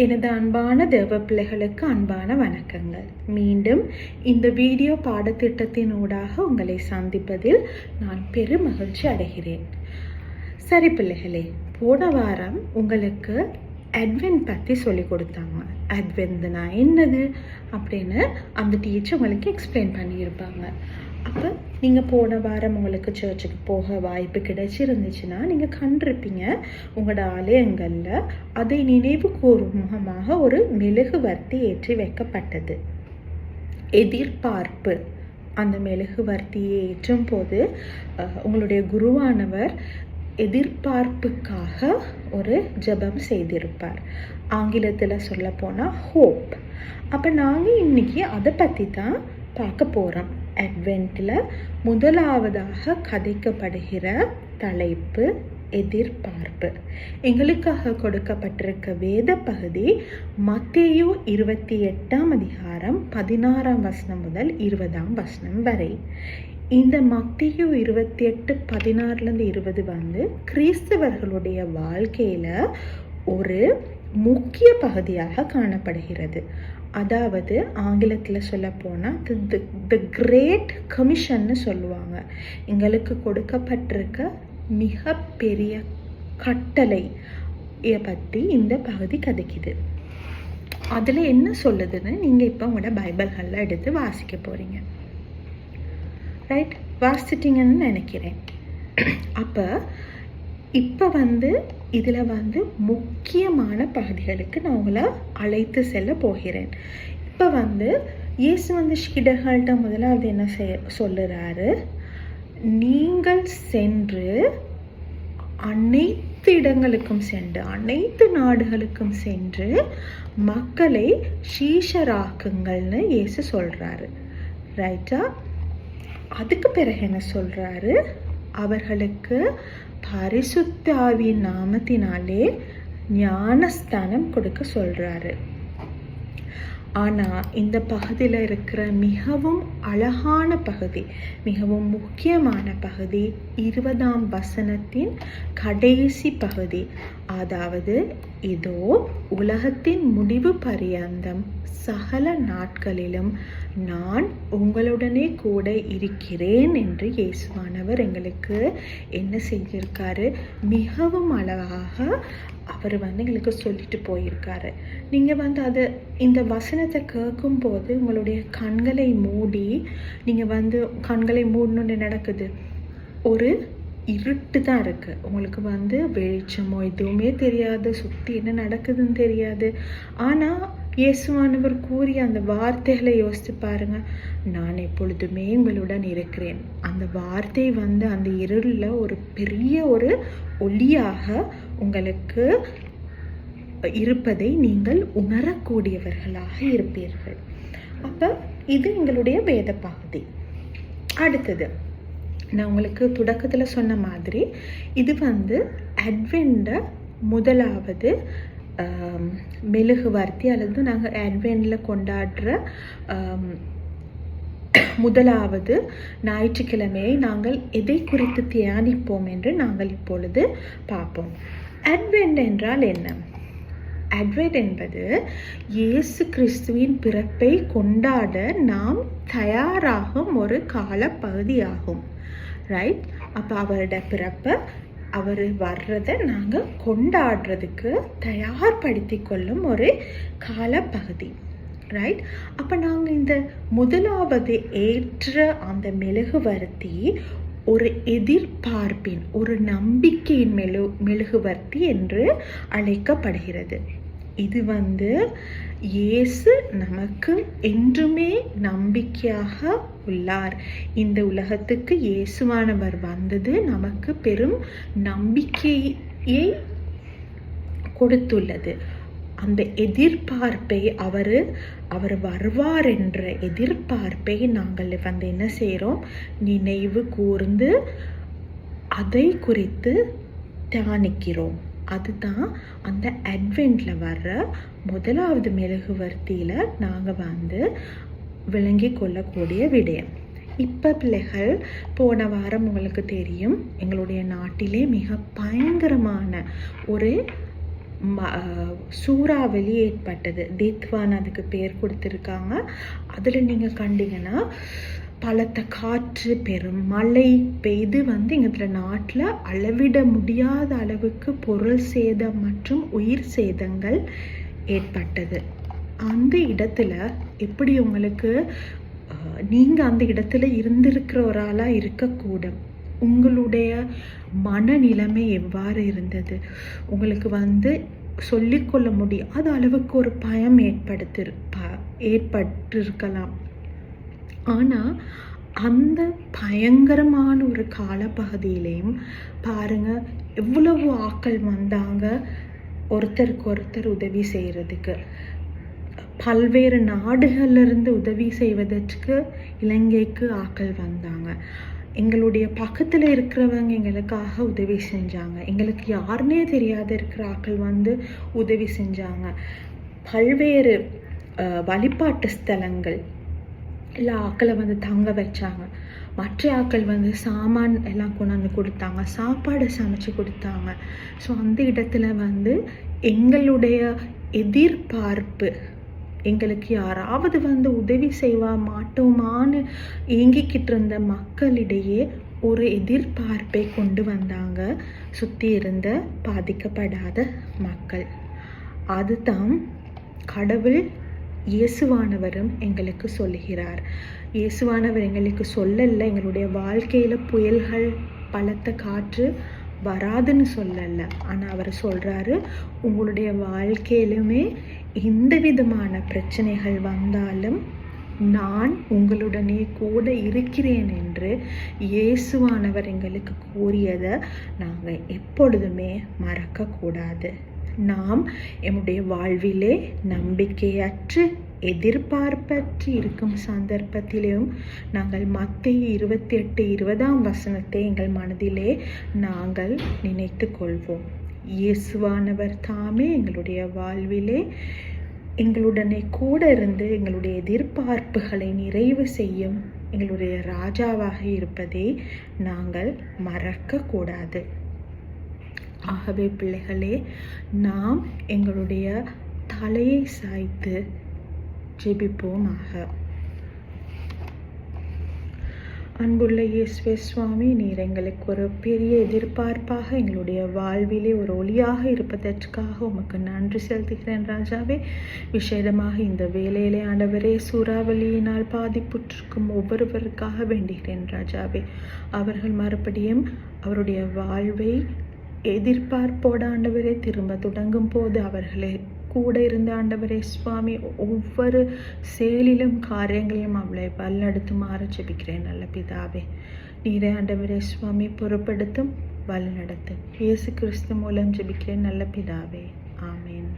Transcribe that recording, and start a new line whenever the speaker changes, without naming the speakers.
எனது அன்பான தேவ பிள்ளைகளுக்கு அன்பான வணக்கங்கள். மீண்டும் இந்த வீடியோ பாடத்திட்டத்தின் ஊடாக உங்களை சந்திப்பதில் நான் பெரும் மகிழ்ச்சி அடைகிறேன். சரி பிள்ளைகளே, போன வாரம் உங்களுக்கு அட்வென்ட் பற்றி சொல்லி கொடுத்தாங்க. அட்வென்ட்னா என்னது அப்படின்னு அந்த டீச்சர் உங்களுக்கு எக்ஸ்பிளைன் பண்ணியிருப்பாங்க. அப்போ நீங்கள் போன வாரம் உங்களுக்கு சர்ச்சுக்கு போக வாய்ப்பு கிடைச்சிருந்துச்சுன்னா நீங்கள் கண்டிருப்பீங்க, உங்களோட ஆலயங்களில் அதை நினைவு கூறும் முகமாக ஒரு மெழுகுவர்த்தி ஏற்றி வைக்கப்பட்டது. எதிர்பார்ப்பு. அந்த மெழுகுவர்த்தியை ஏற்றும் போது உங்களுடைய குருவானவர் எதிர்பார்ப்புக்காக ஒரு ஜெபம் செய்திருப்பார். ஆங்கிலத்தில் சொல்ல போனால் ஹோப். அப்போ நாங்கள் இன்னைக்கு அதை பற்றி தான் பார்க்க போகிறோம். அட்வென்ட்டில் முதலாவதாக கதைக்கப்படுகிற தலைப்பு எதிர்பார்ப்பு. எங்களுக்காக கொடுக்கப்பட்டிருக்க வேத பகுதி மத்தேயு 28ஆம் அதிகாரம் 16ஆம் வசனம் முதல் 20ஆம் வசனம் வரை. இந்த மத்தேயு 28:16-20 கிறிஸ்தவர்களுடைய வாழ்க்கையில் ஒரு முக்கிய பகுதியாக காணப்படுகிறது. அதாவது ஆங்கிலத்தில் சொல்ல போனால் த கிரேட் கமிஷன்னு சொல்லுவாங்க. எங்களுக்கு கொடுக்கப்பட்டிருக்க மிக பெரிய கட்டளையை பற்றி இந்த பகுதி கதைக்குது. அதில் என்ன சொல்லுதுன்னு நீங்கள் இப்போ உங்களோட பைபிள்களில் எடுத்து வாசிக்க போகிறீங்க. ரைட், வாசிச்சிட்டிங்கன்னு நினைக்கிறேன். அப்போ இப்போ இதில் முக்கியமான பகுதிகளுக்கு நான் உங்களை அழைத்து செல்ல போகிறேன். இப்போ இயேசு சீடர்கள்ட்ட முதலாவது என்ன சொல்லுறாரு, நீங்கள் சென்று அனைத்து இடங்களுக்கும் சென்று அனைத்து நாடுகளுக்கும் சென்று மக்களை சீஷராக்குங்கள்னு இயேசு சொல்கிறாரு. ரைட்டா? அதுக்கு பிறகு என்ன சொல்கிறாரு, அவர்களுக்கு பரிசுத்த ஆவியின் நாமத்தினாலே ஞானஸ்தானம் கொடுக்க சொல்கிறாரு. ஆனால் இந்த பகுதியில் இருக்கிற மிகவும் அழகான பகுதி, மிகவும் முக்கியமான பகுதி 20ஆம் வசனத்தின் கடைசி பகுதி. அதாவது, இதோ உலகத்தின் முடிவு பரியந்தம் சகல நாட்களிலும் நான் உங்களுடனே கூட இருக்கிறேன் என்று இயேசுவானவர் எங்களுக்கு என்ன செஞ்சிருக்காரு, மிகவும் அழகாக அவர் எங்களுக்கு சொல்லிட்டு போயிருக்காரு. நீங்கள் அது இந்த வசனத்தை கேட்கும்போது உங்களுடைய கண்களை மூடி நீங்கள் கண்களை மூடணுன்னு நடக்குது. ஒரு இருட்டு தான் இருக்குது. உங்களுக்கு வெளிச்சமோ எதுவுமே தெரியாது, சுற்றி என்ன நடக்குதுன்னு தெரியாது. ஆனால் இயேசுவானவர் கூறிய அந்த வார்த்தைகளை யோசித்து பாருங்க, நான் எப்பொழுதுமே உங்களுடன் இருக்கிறேன். அந்த வார்த்தை அந்த இருளில் ஒரு பெரிய ஒரு ஒளியாக உங்களுக்கு இருப்பதை நீங்கள் உணரக்கூடியவர்களாக இருப்பீர்கள். அப்போ இது எங்களுடைய வேத பகுதி. அடுத்தது, நான் உங்களுக்கு தொடக்கத்தில் சொன்ன மாதிரி இது அட்வென்ட முதலாவது மெழுகுவர்த்தி அல்லது நாங்கள் அட்வென்டில் கொண்டாடுற முதலாவது ஞாயிற்றுக்கிழமையை நாங்கள் எதை குறித்து தியானிப்போம் என்று நாங்கள் இப்பொழுது பார்ப்போம். அட்வென்ட் என்றால் என்ன? அட்வென்ட் என்பது இயேசு கிறிஸ்துவின் பிறப்பை கொண்டாட நாம் தயாராகும் ஒரு காலப்பகுதியாகும். ரைட்? அப்போ அவரோட பிறப்பை, அவர் வர்றதை நாங்கள் கொண்டாடுறதுக்கு தயார்படுத்தி கொள்ளும் ஒரு காலப்பகுதி. ரைட்? அப்போ நாங்கள் இந்த முதலாவது ஏற்ற அந்த மெழுகுவர்த்தி ஒரு எதிர்பார்ப்பின், ஒரு நம்பிக்கையின் மெழுகுவர்த்தி என்று அழைக்கப்படுகிறது. இது இயேசு நமக்கு என்றுமே நம்பிக்கையாக உள்ளார். இந்த உலகத்துக்கு இயேசுவானவர் வந்தது நமக்கு பெரும் நம்பிக்கையை கொடுத்துள்ளது. அந்த எதிர்பார்ப்பை அவர் வருவார் என்ற எதிர்பார்ப்பை நாங்கள் என்ன செய்கிறோம், நினைவு கூர்ந்து அதை குறித்து தியானிக்கிறோம். அதுதான் அந்த அட்வென்ட்டில் வர்ற முதலாவது மெழுகுவர்த்தியில் நாங்கள் விளங்கி கொள்ளக்கூடிய விடயம். இப்போ பிள்ளைகள், போன வாரம் உங்களுக்கு தெரியும், எங்களுடைய நாட்டிலே மிக பயங்கரமான ஒரு சூறாவளி ஏற்பட்டது. தேத்வான் அதுக்கு பேர் கொடுத்துருக்காங்க. அதில் நீங்கள் கண்டிங்கன்னா பலத்த காற்று, பெரும் மழை பெய்து எங்கள் நாட்டில் அளவிட முடியாத அளவுக்கு பொருள் சேதம் மற்றும் உயிர் சேதங்கள் ஏற்பட்டது. அந்த இடத்துல எப்படி உங்களுக்கு நீங்கள் அந்த இடத்துல இருந்திருக்கிற ஒரு ஆளாக இருக்கக்கூடும். உங்களுடைய மனநிலைமை எவ்வாறு இருந்தது? உங்களுக்கு சொல்லிக்கொள்ள முடியாத அளவுக்கு ஒரு பயம் ஏற்பட்டிருக்கலாம். ஆனால் அந்த பயங்கரமான ஒரு காலப்பகுதியிலையும் பாருங்கள், எவ்வளவு ஆட்கள் வந்தாங்க ஒருத்தருக்கு ஒருத்தர் உதவி செய்கிறதுக்கு. பல்வேறு நாடுகளிலிருந்து உதவி செய்வதற்கு இலங்கைக்கு ஆட்கள் வந்தாங்க. எங்களுடைய பக்கத்தில் இருக்கிறவங்க எங்களுக்காக உதவி செஞ்சாங்க. எங்களுக்கு யாருன்னே தெரியாத இருக்கிற ஆட்கள் உதவி செஞ்சாங்க. பல்வேறு வழிபாட்டு ஸ்தலங்கள் எல்லா ஆட்களை தங்க வச்சாங்க. மற்ற ஆட்கள் சாமான் எல்லாம் கொண்டாந்து கொடுத்தாங்க, சாப்பாடு சமைச்சு கொடுத்தாங்க. ஸோ அந்த இடத்துல எங்களுடைய எதிர்பார்ப்பு, எங்களுக்கு யாராவது உதவி செய்வா மாட்டோமான்னு ஏங்கிக்கிட்டு இருந்த மக்களிடையே ஒரு எதிர்பார்ப்பை கொண்டு வந்தாங்க சுற்றி இருந்த பாதிக்கப்படாத மக்கள். அதுதான் கடவுள் இயேசுவானவரும் எங்களுக்கு சொல்லுகிறார். இயேசுவானவர் எங்களுக்கு சொல்லலை எங்களுடைய வாழ்க்கையில் புயல்கள், பலத்த காற்று வராதுன்னு சொல்லலை. ஆனால் அவர் சொல்கிறாரு, உங்களுடைய வாழ்க்கையிலுமே எந்த விதமான பிரச்சனைகள் வந்தாலும் நான் உங்களுடனே கூட இருக்கிறேன் என்று இயேசுவானவர் எங்களுக்கு கூறியதை நாங்கள் எப்பொழுதுமே மறக்கக்கூடாது. நாம் எம்முடைய வாழ்விலே நம்பிக்கையற்று எதிர்பார்ப்பற்று இருக்கும் சந்தர்ப்பத்திலும் நாங்கள் மத்தேயு 28:20 எங்கள் மனதிலே நாங்கள் நினைத்து கொள்வோம். இயேசுவானவர் தாமே எங்களுடைய வாழ்விலே எங்களுடனே கூட இருந்து எங்களுடைய எதிர்பார்ப்புகளை நிறைவு செய்யும் எங்களுடைய ராஜாவாக இருப்பதை நாங்கள் மறக்கக்கூடாது. ஆகவே பிள்ளைகளே, நாம் எங்களுடைய தலையை சாய்த்து ஜெபிப்போமாக. அன்புள்ள இயேசுவே சுவாமி, நீர் எங்களுக்கு ஒரு பெரிய எதிர்பார்ப்பாக எங்களுடைய வாழ்விலே ஒரு ஒளியாக இருப்பதற்காக உமக்கு நன்றி செலுத்துகிறேன் ராஜாவே. விசேடமாக இந்த வேலையிலே ஆண்டவரே, சூறாவளியினால் பாதிப்புற்றிருக்கும் ஒவ்வொருவருக்காக வேண்டுகிறேன் ராஜாவே. அவர்கள் மறுபடியும் அவருடைய வாழ்வை எதிர்பார்ப்போட ஆண்டவரே திரும்ப தொடங்கும் போது அவர்களே கூட இருந்த ஆண்டவரே சுவாமி, ஒவ்வொரு செயலிலும் காரியங்களையும் அவளை வழிநடத்துமாறு ஜெபிக்கிறேன் நல்ல பிதாவே. நீரே ஆண்டவரே சுவாமி பொறுப்படுத்தும், வழிநடத்தும். இயேசு கிறிஸ்து மூலம் ஜெபிக்கிறேன் நல்ல பிதாவே. ஆமேன்.